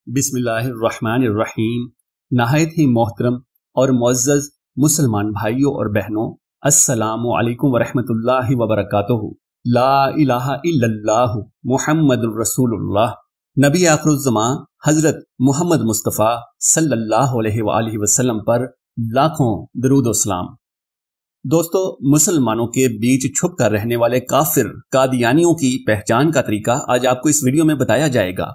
बिस्मिल्लाहिर्रहमानिर्रहीम। नहायत ही मोहतरम और मुअज़्ज़ज़ मुसलमान भाइयों और बहनों, अस्सलामु अलैकुम वरहमतुल्लाहि वबरकातुहू। ला इलाहा इल्लल्लाहु मुहम्मदुर रसूलुल्लाह। नबी आखिरुज़्ज़मां हज़रत मुहम्मद मुस्तफ़ा सल्लल्लाहु अलैहि वसल्लम पर लाखों दरूद व सलाम। दोस्तों, मुसलमानों के बीच छुप कर रहने वाले काफिर कादियानियों की पहचान का तरीका आज आपको इस वीडियो में बताया जाएगा।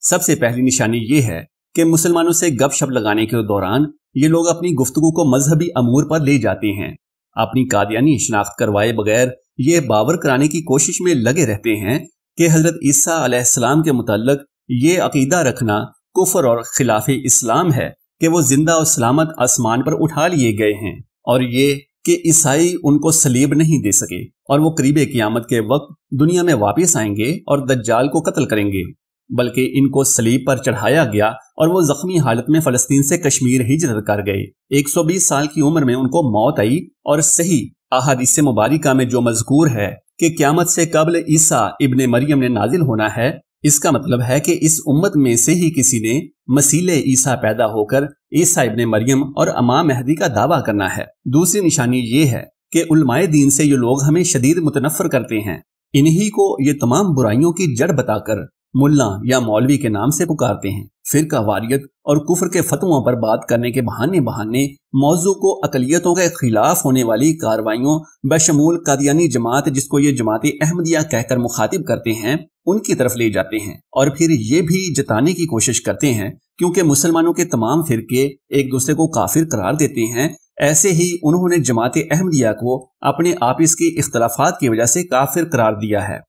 सबसे पहली निशानी ये है कि मुसलमानों से गपशप लगाने के दौरान ये लोग अपनी गुफ्तगू को मजहबी अमूर पर ले जाते हैं। अपनी कादियानी शिनाख्त करवाए बगैर ये बावर कराने की कोशिश में लगे रहते हैं कि हजरत ईसा अलैहिस्सलाम के मुताल्लिक ये अकीदा रखना कुफर और खिलाफे इस्लाम है कि वो जिंदा और सलामत आसमान पर उठा लिए गए हैं, और ये कि ईसाई उनको सलीब नहीं दे सके और वो करीबे क़यामत के वक्त दुनिया में वापस आएंगे और दज्जाल को कत्ल करेंगे, बल्कि इनको सलीब पर चढ़ाया गया और वो जख्मी हालत में फलस्तीन से कश्मीर हिजरत कर गए। 120 साल की उम्र में उनको मौत आई, और सही अहादीस मुबारिका में जो मज़कूर है कि क़यामत से कबल ईसा इब्ने मरियम ने नाजिल होना है, इसका मतलब है कि इस उम्मत में से ही किसी ने मसीले ईसा पैदा होकर ईसा इब्ने मरियम और इमाम महदी का दावा करना है। दूसरी निशानी ये है कि उलमाए दीन से ये लोग हमें शदीद मुतनफ़र करते हैं। इन्हीं को ये तमाम बुराइयों की जड़ बताकर मुल्ला या मौलवी के नाम से पुकारते हैं। फिरका वारियत और कुफर के फतवों पर बात करने के बहाने मौजू को अकलियतों के खिलाफ होने वाली कार्रवाइयों बशमूल कादियानी जमात, जिसको ये जमात अहमदिया कहकर मुखातिब करते हैं, उनकी तरफ ले जाते हैं। और फिर ये भी जताने की कोशिश करते हैं क्योंकि मुसलमानों के तमाम फिरके एक दूसरे को काफिर करार देते हैं, ऐसे ही उन्होंने जमात अहमदिया को अपने आपस की इख्तलाफात की वजह से काफिर करार दिया है।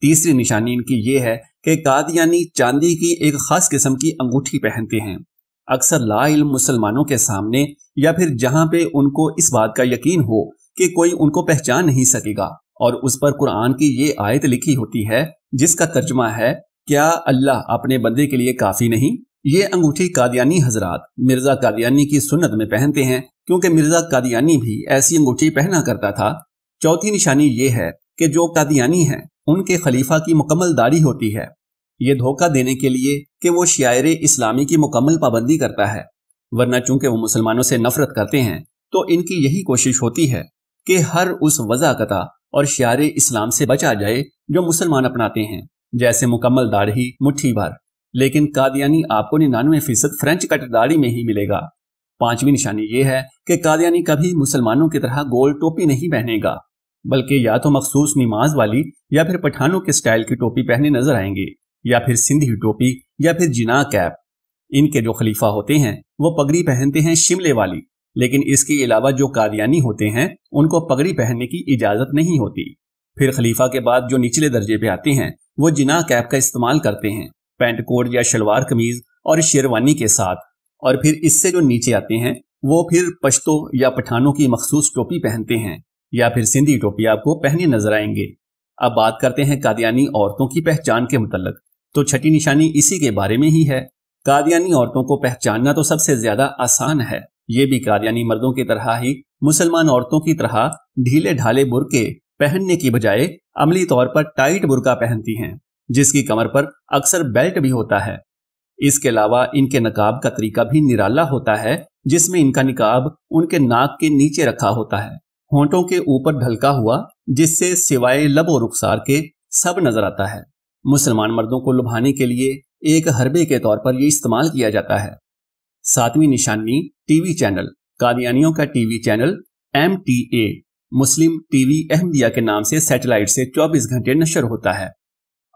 तीसरी निशानी इनकी ये है कि कादियानी चांदी की एक खास किस्म की अंगूठी पहनते हैं। अक्सर ला इल्म मुसलमानों के सामने या फिर जहां पे उनको इस बात का यकीन हो कि कोई उनको पहचान नहीं सकेगा, और उस पर कुरान की ये आयत लिखी होती है जिसका तर्जुमा है, क्या अल्लाह अपने बंदे के लिए काफी नहीं। ये अंगूठी कादियानी हजरात मिर्जा कादियानी की सुन्नत में पहनते हैं, क्योंकि मिर्जा कादियानी भी ऐसी अंगूठी पहना करता था। चौथी निशानी ये है कि जो कादियानी हैं उनके खलीफा की मुकम्मल दाढ़ी होती है, ये धोखा देने के लिए कि वो शियारे इस्लामी की मुकम्मल पाबंदी करता है, वरना चूंकि वो मुसलमानों से नफरत करते हैं तो इनकी यही कोशिश होती है कि हर उस वज़ाकता और शियारे इस्लाम से बचा जाए जो मुसलमान अपनाते हैं, जैसे मुकम्मल दाढ़ी, मुट्ठी भर। लेकिन कादियानी आपको 99% फ्रेंच कट दाढ़ी में ही मिलेगा। पांचवी निशानी ये है कि कादियानी कभी मुसलमानों की तरह गोल टोपी नहीं पहनेगा, बल्कि या तो मखसूस नमाज वाली या फिर पठानों के स्टाइल की टोपी पहने नजर आएंगे, या फिर सिंधी टोपी या फिर जिना कैप। इनके जो खलीफा होते हैं वो पगड़ी पहनते हैं शिमले वाली, लेकिन इसके अलावा जो कादियानी होते हैं उनको पगड़ी पहनने की इजाजत नहीं होती। फिर खलीफा के बाद जो निचले दर्जे पे आते हैं वो जिना कैप का इस्तेमाल करते हैं, पैंट कोट या शलवार कमीज और शेरवानी के साथ। और फिर इससे जो नीचे आते हैं वो फिर पश्तो या पठानों की मखसूस टोपी पहनते हैं, या फिर सिंधी टोपी आपको पहने नजर आएंगे। अब बात करते हैं कादियानी औरतों की पहचान के मुतल्लिक। तो छठी निशानी इसी के बारे में ही है। कादियानी औरतों को पहचानना तो सबसे ज्यादा आसान है। ये भी कादियानी मर्दों की तरह ही मुसलमान औरतों की तरह ढीले ढाले बुरके पहनने की बजाय अमली तौर पर टाइट बुरका पहनती हैं, जिसकी कमर पर अक्सर बेल्ट भी होता है। इसके अलावा इनके नकाब का तरीका भी निराला होता है, जिसमें इनका निकाब उनके नाक के नीचे रखा होता है, होंठों के ऊपर ढलका हुआ, जिससे सिवाय लब और रुखसार के सब नजर आता है। मुसलमान मर्दों को लुभाने के लिए एक हरबे के तौर पर यह इस्तेमाल किया जाता है। सातवीं निशानी टीवी चैनल। कादियानियों का TV channel MTA Muslim TV Ahmadiyya के नाम से सैटेलाइट से 24 घंटे नशर होता है।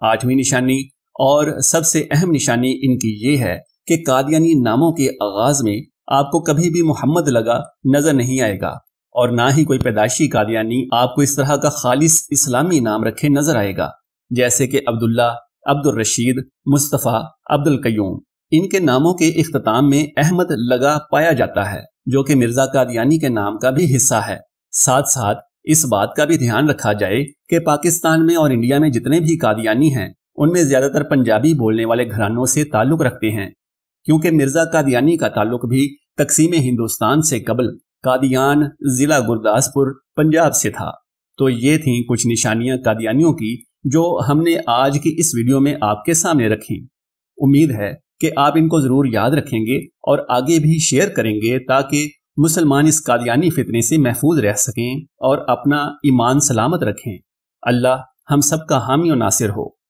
आठवीं निशानी और सबसे अहम निशानी इनकी ये है कि कादियानी नामों के आगाज में आपको कभी भी मोहम्मद लगा नजर नहीं आएगा, और ना ही कोई पैदाइशी कादियानी आपको इस तरह का खालिस इस्लामी नाम रखे नजर आएगा, जैसे कि अब्दुल्ला, अब्दुल रशीद, मुस्तफ़ा, अब्दुल कयूम। इनके नामों के इख्तिताम में अहमद लगा पाया जाता है, जो कि मिर्जा कादियानी के नाम का भी हिस्सा है। साथ साथ इस बात का भी ध्यान रखा जाए कि पाकिस्तान में और इंडिया में जितने भी कादियानी हैं उनमें ज्यादातर पंजाबी बोलने वाले घरानों से ताल्लुक रखते हैं, क्योंकि मिर्जा कादियानी का ताल्लुक भी तकसीम हिंदुस्तान से कबल कादियान जिला गुरदासपुर पंजाब से था। तो ये थी कुछ निशानियां कादियानियों की जो हमने आज की इस वीडियो में आपके सामने रखी। उम्मीद है کہ آپ ان کو ضرور یاد رکھیں گے اور آگے بھی شیئر کریں گے تاکہ مسلمان اس قادیانی فتنے سے محفوظ رہ سکیں اور اپنا ایمان سلامت رکھیں۔ اللہ ہم سب کا حامی و ناصر ہو۔